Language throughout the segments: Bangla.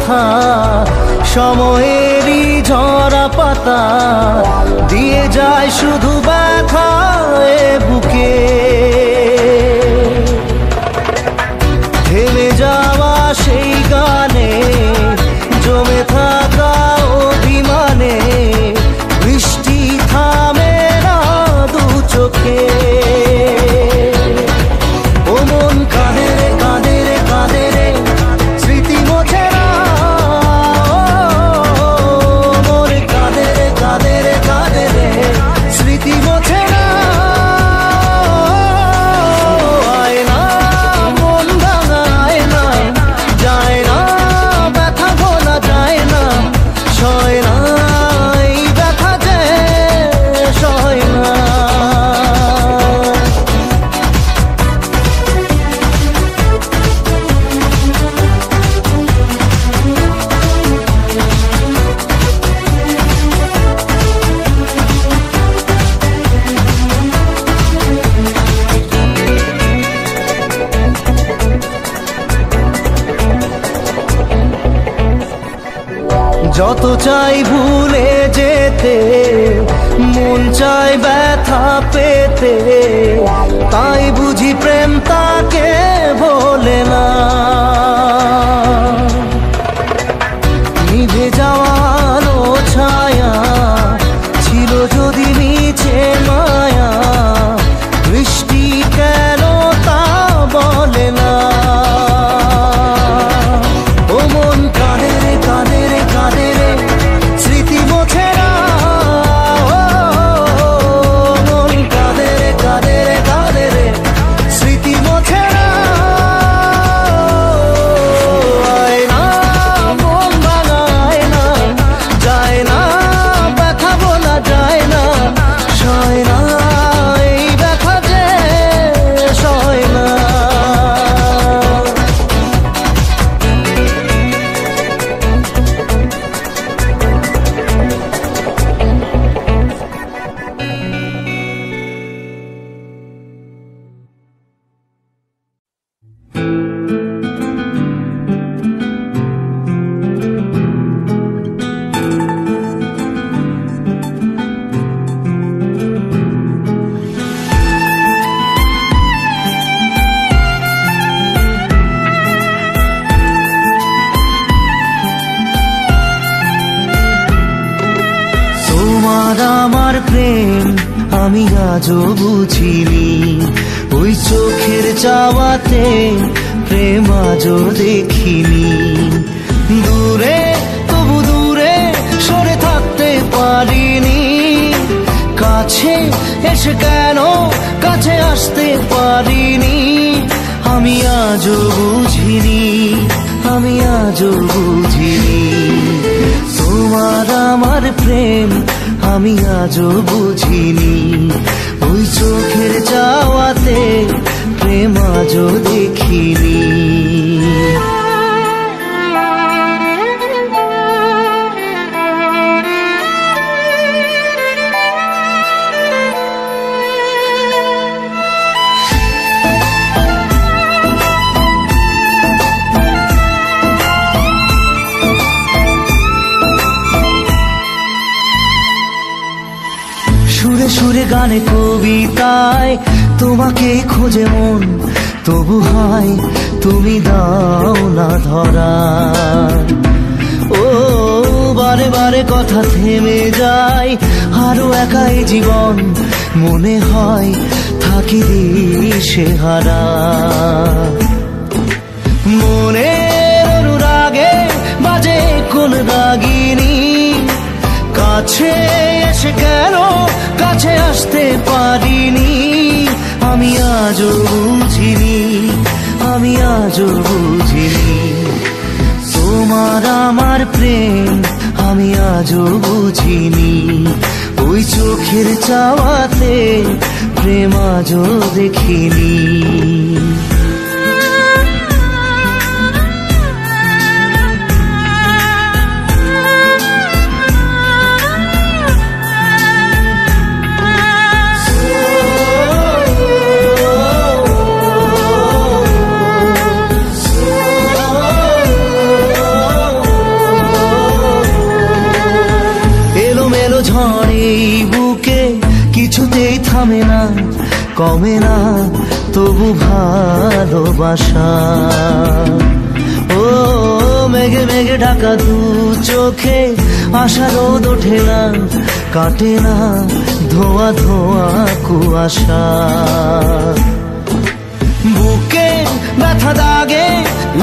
কথা সময়েরই ঝরা পাতা দিয়ে যায় শুধু ব্যথা এ বুকে থেমে যাওয়া সেই গানে জমে থাকা অভিমানে বৃষ্টি থামে না দু চোখে ও মন কাঁদে রে কাঁদে রে কাঁদে রে স্মৃতি মোছে না মন কাঁদে রে কাঁদে রে কাঁদে রে স্মৃতি মোছে না আয় না মন ভাঙায় না যায় না ব্যথা ভোলা যায় না সয় না এই ব্যথা যে সয় না যত চাই ভুলে যেতে মন চাই ব্যথা পেতে তাই বুঝি প্রেম তাকে ভোলে না নিভে যাওয়া আলো ছায়া ছিল যদি নিচে মায়া বৃষ্টি কেন তা বলে না ও মন কাঁদে রে কাঁদে রে কাঁদে রে স্মৃতি মোছে না মন কাঁদে রে কাঁদে রে কাঁদে রে স্মৃতি মোছে না আয় না মন ভাঙায় না যায় না ব্যথা বলা যায় না সয় না এই ব্যথা যে সয় না তোমার আমার প্রেম আমি আজও বুঝিনি ওই চোখের চাওয়াতে প্রেম আজও দেখিনি দূরে তবু দূরে সরে থাকতে পারিনি কাছে এসে কেন কাছে আসতে পারিনি আমি আজও বুঝিনি আমি আজও বুঝিনি তোমার আমার প্রেম আমি আজও বুঝিনি ওই চোখের চাওয়াতে প্রেম আজও দেখিনি সুরে সুরে গানে কবিতায় তোমাকে খোঁজে মন তবু হয় তুমি দাও না ধরা ও বারে বারে কথা থেমে যায় আরো একাই জীবন মনে হয় থাকি দিশে হারা মনের অনুরাগে বাজে কোন রাগিনী কাছে এসে কেন কাছে আসতে পারিনি আমি আজও বুঝিনি আমি আজও বুঝিনি তোমার আমার প্রেম আমি আজও বুঝিনি ওই চোখের চাওয়াতে প্রেম আজও দেখিনি ঝড় এই বুকে কিছুতেই থামে না, কমে না তবু ভালোবাসা। ও মেঘে মেঘে ঢাকা দু চোখে আশা রোদ ওঠে না, কাটে না ধোয়া ধোয়া কুয়াশা। বুকে ব্যথা দাগে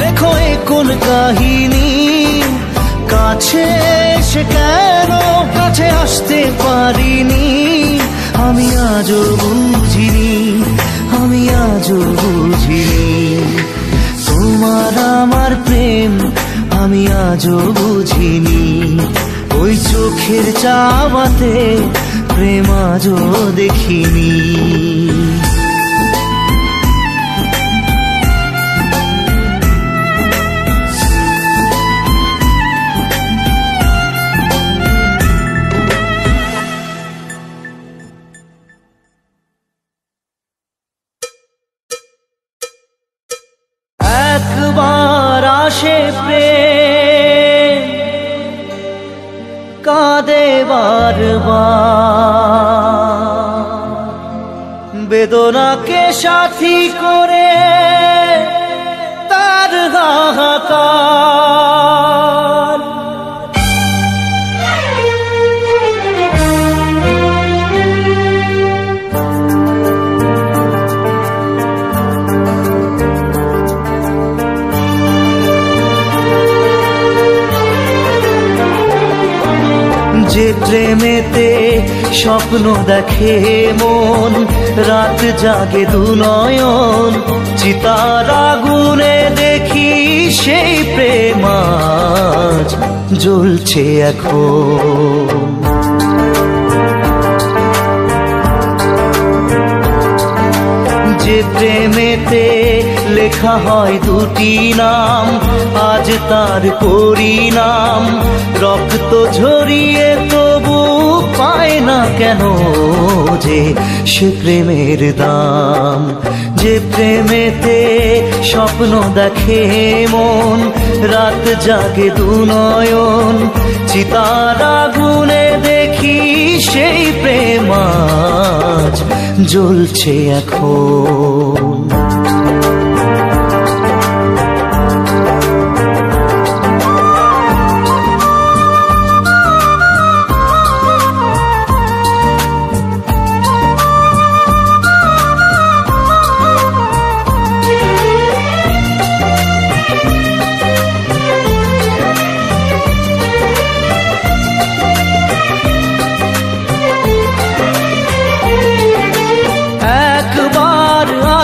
লেখো এ কোন কাহিনী, কাছে সে কেন কাছে আসতে পারিনি। আমি আজও বুঝিনি, আমি আজও বুঝিনি তোমার আমার প্রেম, আমি আজও বুঝিনি। ওই চোখের চাওয়াতে প্রেম আজও দেখিনি। একবার আসে প্রেম কাঁদে বারবার, বেদনাকে সাথী করে তার হাহাকার। যে প্রেমেতে স্বপ্ন দেখে মন, রাত জাগে দু নয়ন, চিতার আগুনে দেখি সেই প্রেম আজ জ্বলছে এখন। যে প্রেমেতে লেখা হয় দুটি নাম, আজ তার পরিণাম রক্ত ঝরিয়ে তবু পায় না কেন যে সে প্রেমের দাম। যে প্রেমেতে স্বপ্ন দেখে মন, রাত জাগে দু নয়ন, চিতার আগুনে দেখি সেই প্রেম আজ জ্বলছে এখন।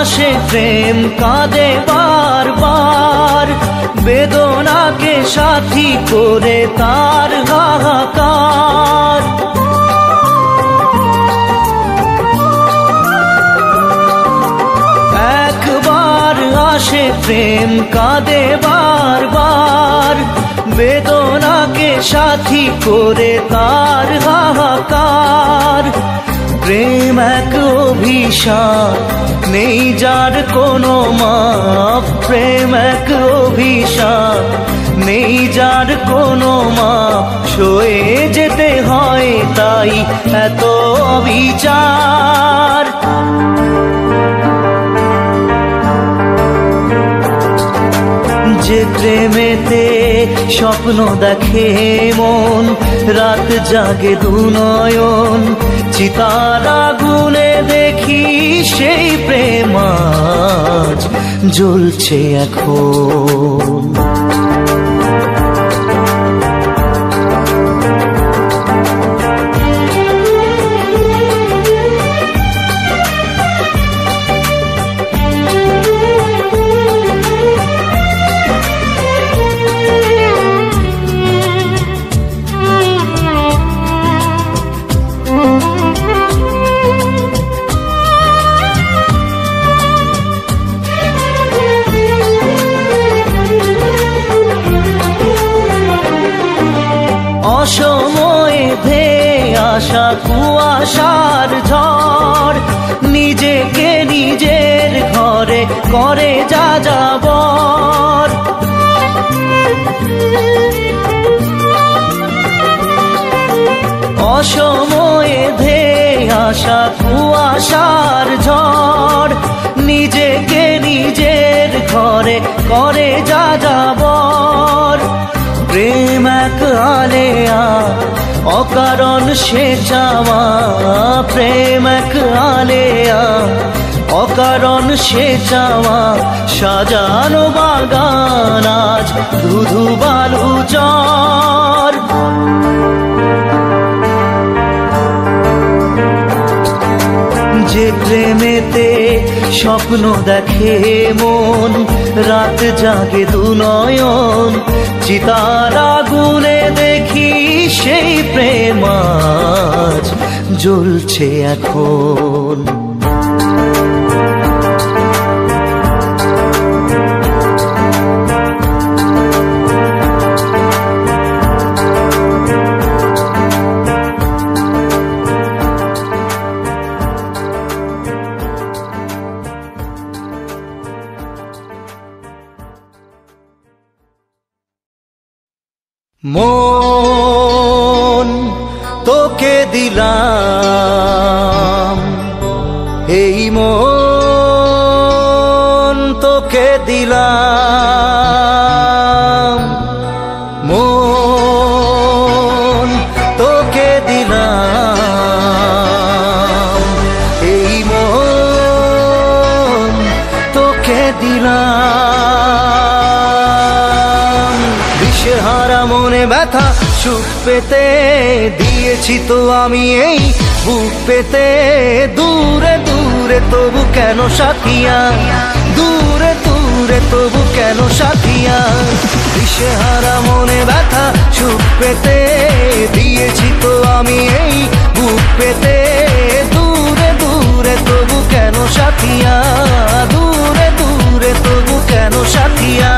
আসে প্রেম কাঁদে বারবার, বেদনাকে সাথী করে তার হাহাকার। একবার আসে প্রেম কাঁদে বারবার, বেদনাকে সাথী করে তার হাহাকার। প্রেম এক অভিশাপ নেই যার কোনো মাপ, প্রেম এক অভিশাপ নেই যার কোনো মাপ, সয়ে যেতে হয় তাই এত অবিচার। যে প্রেমেতে স্বপ্ন দেখে মন, রাত জাগে দু নয়ন, চিতার আগুনে দেখি সেই প্রেম আজ জ্বলছে এখন। অসময়ে ধেয়ে আসা কুয়াশার ঝড়, নিজেকে নিজের ঘরে করে যা যাবর। অসময়ে আসা কুয়াশার ঝড়, নিজেকে নিজের ঘরে করে যা যাবর। প্রেম এক আলেয়া অকারণ সে চাওয়া, প্রেম এক আলেয়া অকারণ সে চাওয়া। সাজানো বাগান আজ ধুধু বালু চর। যে প্রেমেতে স্বপ্ন দেখে মন, রাত জাগে দু নয়ন, চিতার আগুনে দেখি সেই প্রেম আজ জ্বলছে এখন। মন তোকে দিলাম, এই মন তোকে দিলাম, মন তোকে দিলাম, এই মন তোকে দিলাম। দিশেহারা মনে ব্যথা সুখ পেতে দিয়েছি তো আমি এই বুক পেতে। দূরে দূরে তবু কেন সাথিয়া, দূরে দূরে তবু কেন সাথিয়া। দিশেহারা মনে ব্যথা সুখ পেতে দিয়েছি তো আমি এই বুক পেতে। দূরে দূরে তবু কেন সাথিয়া, দূরে দূরে তবু কেন সাথিয়া।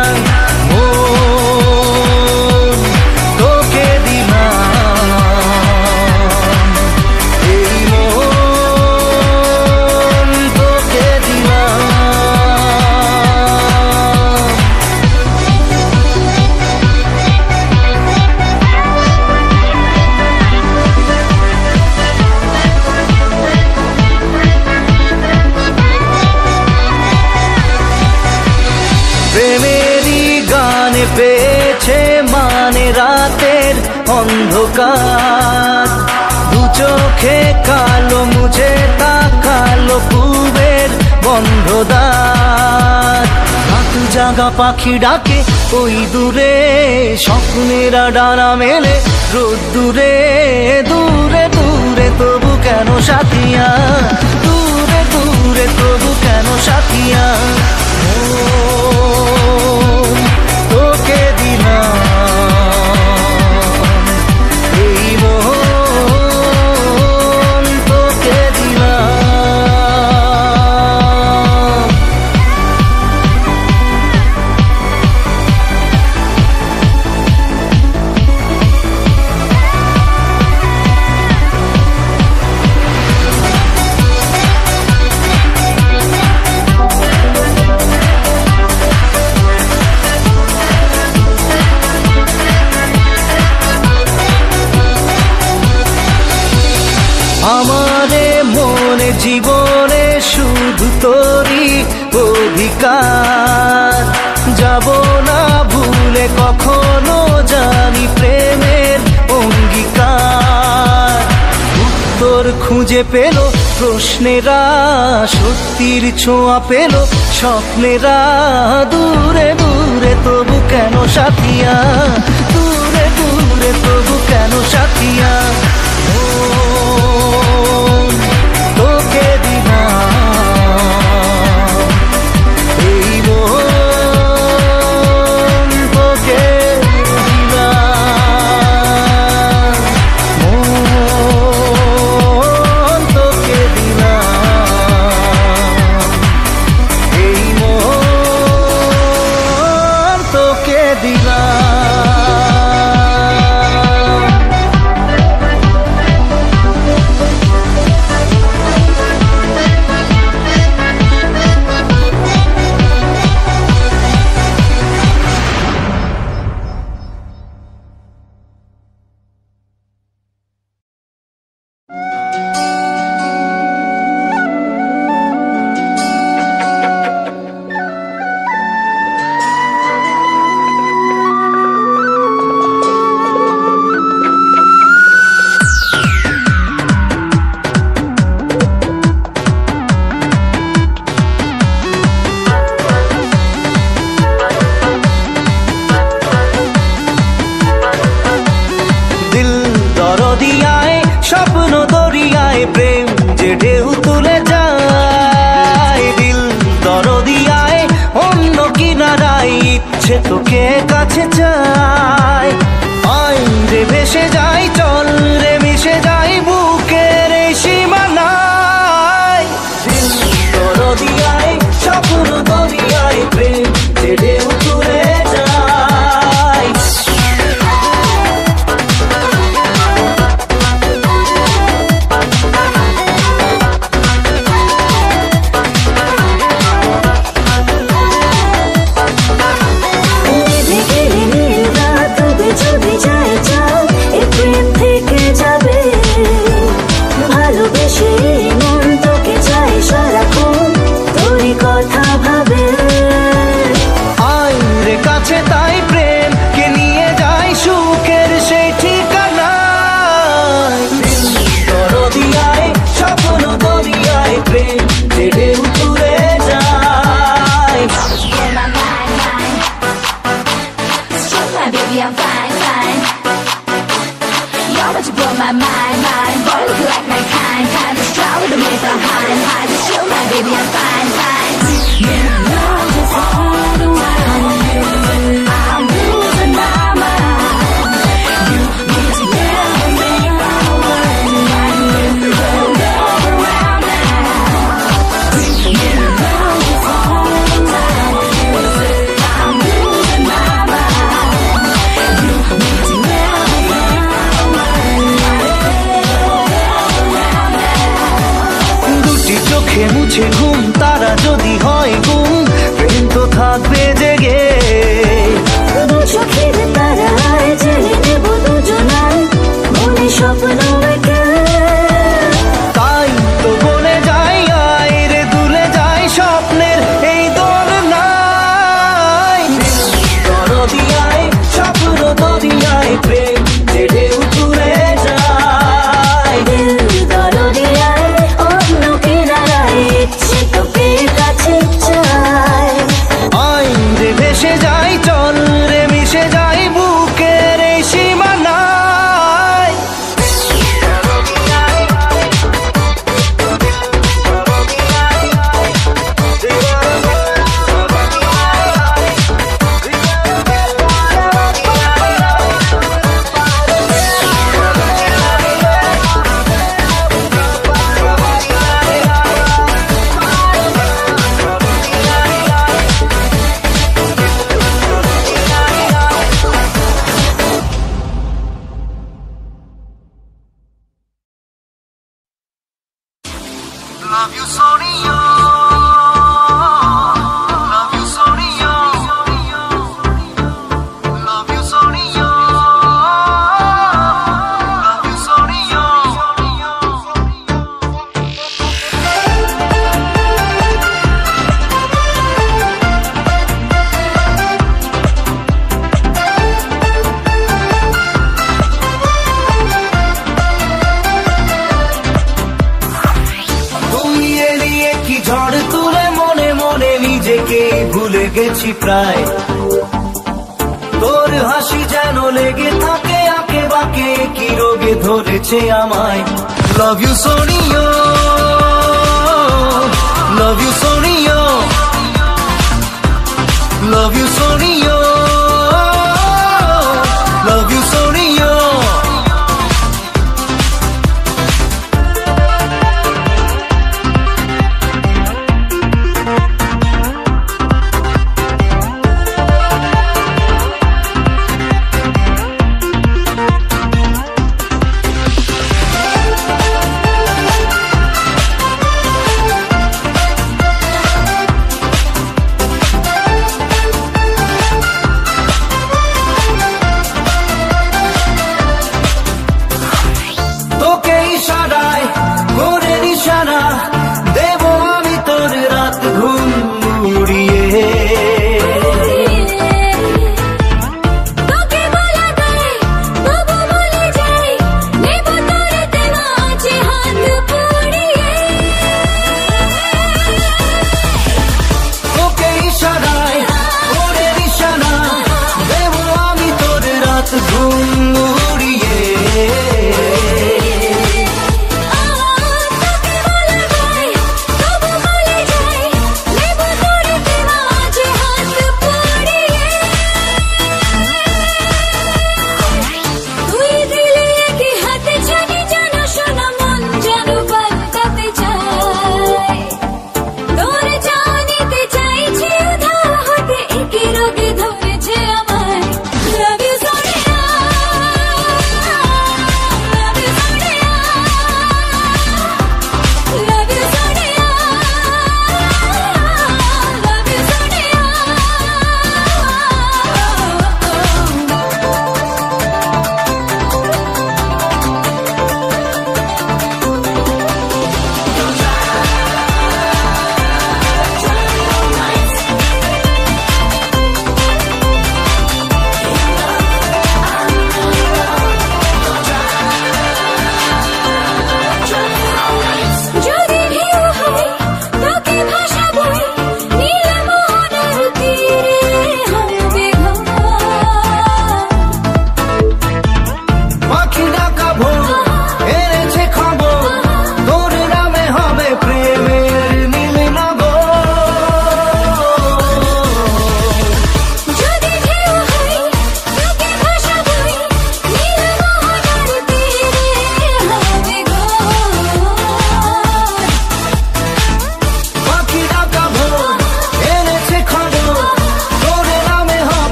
প্রেমেরই গানে পেয়েছে মানে রাতের অন্ধকার। দু চোখে কালো মুঝে তাকালো পূবের বন্ধ দ্বার। রাত জাগা পাখি ডাকে ওই দূরে, স্বপ্নেরা ডানা মেলে রোদ দূরে। দূরে দূরে তবু কেন সাথিয়া, দূরে দূরে তবু কেন সাথিয়া। তোকে দিলাম, এই মন তোকে দিলাম। আমারে মনে জীবনে শুধু তোরই অধিকার। যাব না ভুলে কখনো জানি প্রেমের অঙ্গীকার। উত্তর খুঁজে পেল প্রশ্নেরা, সত্যির ছোঁয়া পেল স্বপ্নেরা। দূরে দূরে তবু কেন সাথিয়া, দূরে দূরে তবু কেন সাথিয়া। তোকে দিলাম, এই মন তোকে দিলাম, মন তোকে দিলাম, এই মন তোকে দিলাম। দরদিয়ায় স্বপ্ন দরিয়ায় প্রেম যে ঢেউ তুলে যায় দিল দরদিয়ায় অন্য কিনারায় ইচ্ছে তোকে কাছে চায় আয় রে ভেসে যাই চল রে মিশে যাই বুকের এই সীমানায় দিল দরদিয়ায় স্বপ্ন দরিয়ায় প্রেম যে ঢেউ তুলে যায় তাই প্রেম কে নিয়ে যায় সুখের সেই ঠিকানায় দরদিয়ায় স্বপ্ন দরিয়ায় প্রেম যে ঢেউ তুলে যায় Baby, I'm fine, fine. You're what you blow my mind, mind. Boy, look like my kind, kind. Just try with the way behind, hide. Just show my baby, I'm fine, fine. You know just all the while. I'm losing my mind. You need to never make my mind. Don't go around now. You know just all the while. I'm losing my mind. You need to never make my mind. দুটি চোখে মুছে ঘুম তারা যদি হয় গুম প্রেম তো থাকবে জেগে দু চোখের তারায় জেলে নেব দুজনায় মনে স্বপ্ন এঁকে তাই তো বলে যাই আয় রে দুলে যাই স্বপ্নের এই দোলনায় দরদিয়ায় স্বপ্ন দরিয়ায় প্রেম যে ঢেউ তুলে যায় দিল দরদিয়ায় অন্য কিনারায় ইচ্ছে তোকে কাছে চায় আয় রে ভেসে যাই চল রে মিশে যাই বুকের এই সীমানায় Love you, Sonia. Love you, Sonia. Love you, Sonia. Love you, Sonia. তুমি এলিয়ে কি ঝড় তুলে মনে মনে নিজেকে ভুলে গেছি প্রায় তোর হাসি যেন লেগে থাকে আঁকে বাঁকে কি রোগে ধরেছে আমায় love you Sonia love you Sonia love you Sonia love you Sonia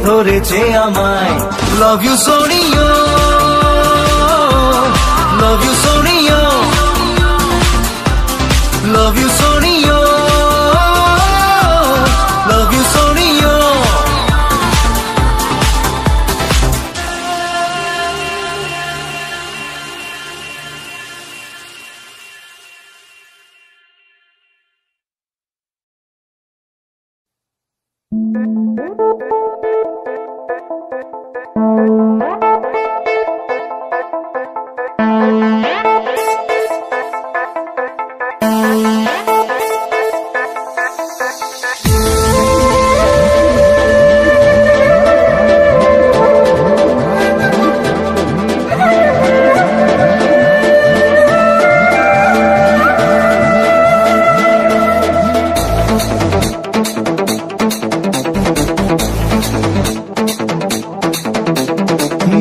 ধরেছে আমায়। Love you Sonia, love you Sonia, love you Sonia, love you Sonia.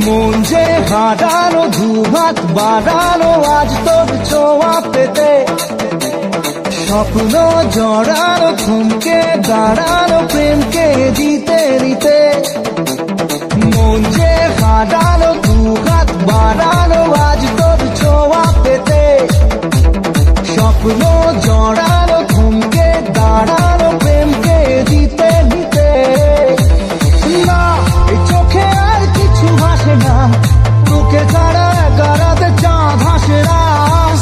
মন যে হারানো দুহাত বাড়ানো আজ তোর ছোঁয়া পেতে, স্বপ্ন জড়ানো থমকে দাঁড়ানো প্রেমকে দিতে দিতে। মন যে হারানো দুহাত বাড়ানো আজ তোর ছোঁয়া পেতে, স্বপ্ন জড়ানো থমকে দাঁড়ানো প্রেমকে দিতে দিতে। না এই চোখে আর কিছু ভাসে না, তোকে ছাড়া গারাতে চাঁদ হাসে না।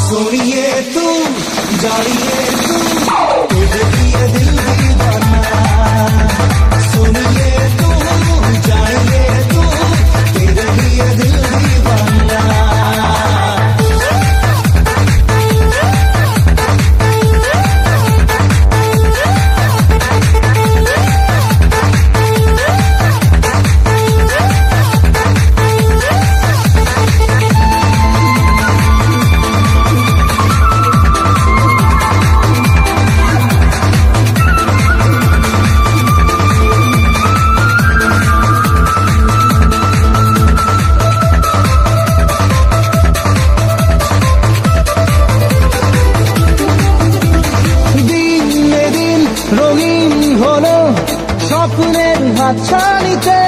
सोनिए तू जानिए तू तुझे दिए दिल दीवाना। सोनिए तू जानिए तू तेरे लिए दिल दीवाना। স্বপ্নের হাতছানিতে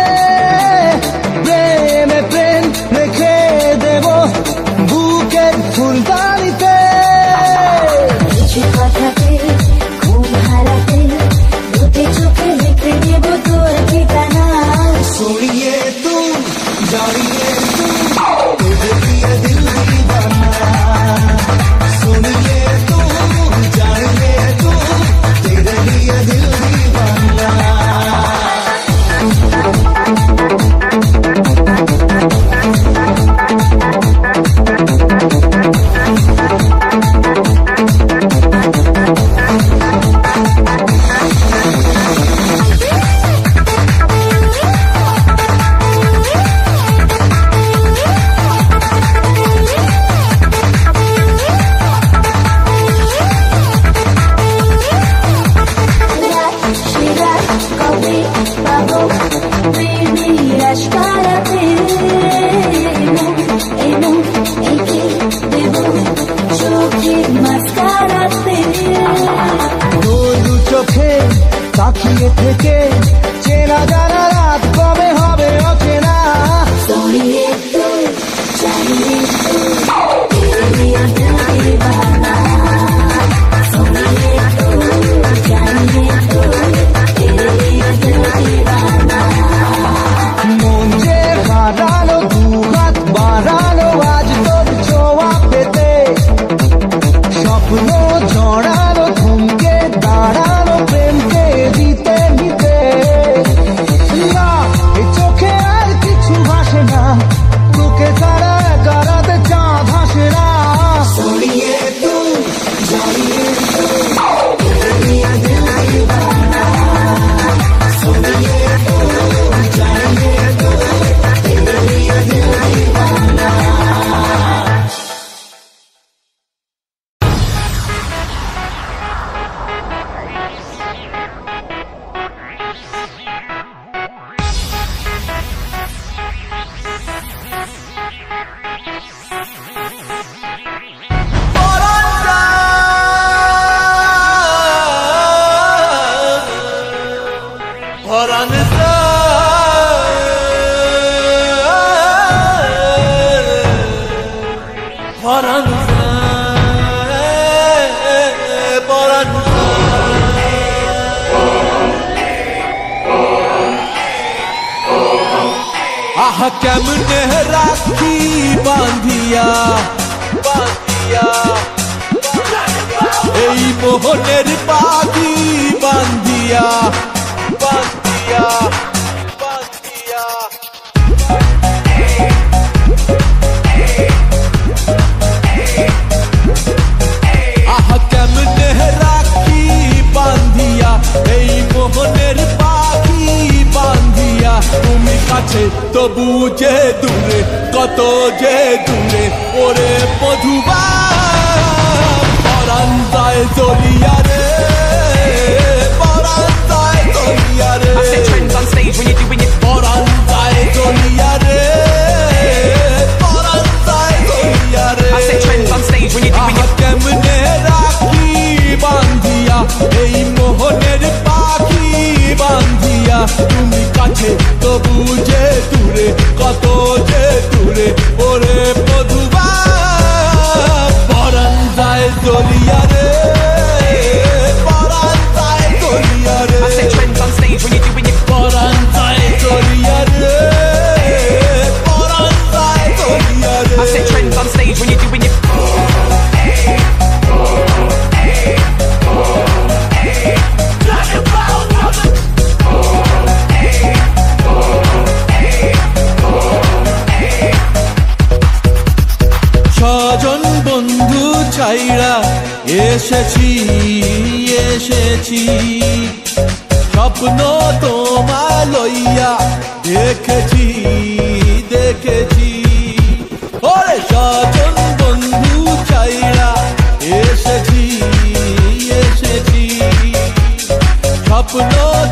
প্রেমে প্রেম রেখে দেব বুকের ফুলদানিতে। কিছু কথাতে ঘুম হারাতে দুটি চোখে লিখে দেব তোর ঠিকানা। सोनिए तू जानिए तू तुझे दिए दिल दीवाना। सोनिए तू जानिए तू तेरे लिए दिल दीवाना। পরাণ পরাণ আহা কেমনে রাখি বাঁধিয়া বাঁধিয়া এই মোহনের পাখি বাঁধিয়া বাঁধিয়া বাঁধিয়া আহা কেমনে রাখি বাঁধিয়া এই মোহনের পাখি বাঁধিয়া তুমি কাছে তবু যে দূরে কত যে দূরে ওরে মধুবা পরাণ যায় জ্বলিয়া রে পরাণ যায় জ্বলিয়া রে পরাণ যায় জ্বলিয়া রে পরাণ যায় জ্বলিয়া রে আহা কেমনে রাখি বাঁধিয়া এই মোহনের পাখি বাঁধিয়া তুমি কাছে তবু যে দূরে কত যে দূরে ওরে মধুবা পরাণ যায় জ্বলিয়া রে পরাণ যায় জ্বলিয়া রে পরাণ যায় জ্বলিয়া রে পরাণ যায় জ্বলিয়া রে I set trends on stage when you're doing it. স্বজন বন্ধু ছাইড়া এসেছি এসেছি স্বপ্ন তোমায় লইয়া দেখেছি দেখেছি ওরে স্বজন বন্ধু ছাইড়া এসেছি এসেছি স্বপ্ন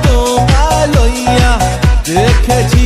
তোমায় লইয়া দেখেছি